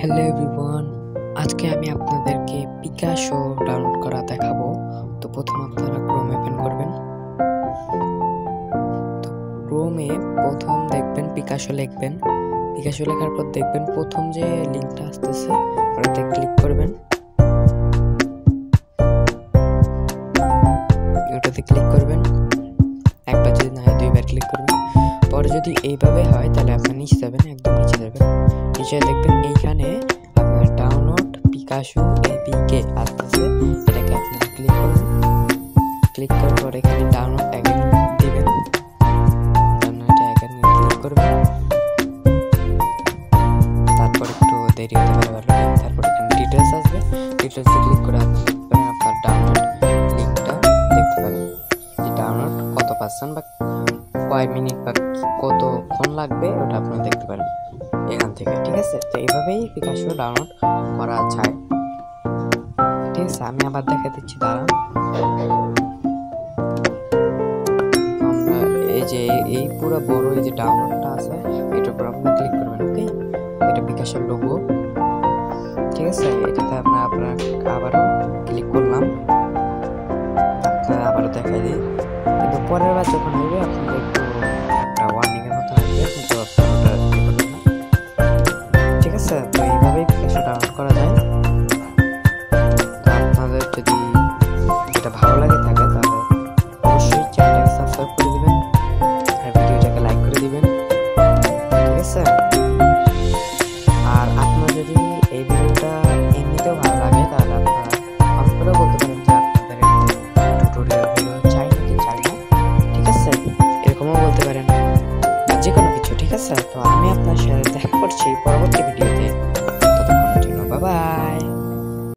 Hello everyone, আজকে আমি আপনাদেরকে পিকাসো ডাউনলোড করা দেখাবো। তো প্রথম আপনারা ক্রোম ওপেন করবেন। তো ক্রোমে প্রথম দেখবেন পিকাসো লিখবেন। পিকাসো লেখার পর দেখবেন প্রথম যে লিঙ্কটা আসতেছে ওটাতে ক্লিক করবেন। একবার যদি না হয় দুইবার ক্লিক করবেন। পরে যদি এইভাবে হয় তাহলে আপনার নিচে যাবেন, একদম নিচে যাবেন। নিচে দেখবেন এইখানে আপনার ডাউনলোড পিকাসো এপিকে আসতেছে, এটাকে আপনারা ক্লিক করবেন। ক্লিক করার পর এখানে ডাউনলোড অ্যাগেন দিবেন, ডাউনলোড অ্যাগেন ক্লিক করবেন। তারপর একটু দেরি হতে পারে, তারপর এখানে ডিটেলস আসবে, ডিটেলসে ক্লিক করে আপনার ডাউনলোড লিঙ্কটা দেখতে পারেন, যে ডাউনলোড কত পার্সেন্ট বা কয় মিনিট বা কতক্ষণ লাগবে ওটা আপনারা দেখতে পারেন এখান থেকে। ঠিক আছে, তো এইভাবেই পিকাসো ডাউনলোড করা যায়। ঠিক আছে, আমি আবার দেখা দিচ্ছি, দাঁড়ান। আমরা এই যে এই পুরো বড় এই যে ডাউনলোডটা আছে এটার উপর আপনি ক্লিক করবেন। ওকে, এটা পিকাসোর লোগো। ঠিক আছে, এটাতে আপনারা আবারও ক্লিক করলাম, আপনারা আবারও দেখাই দিই। কিন্তু পরের বার যখন হবে আপনারা একটু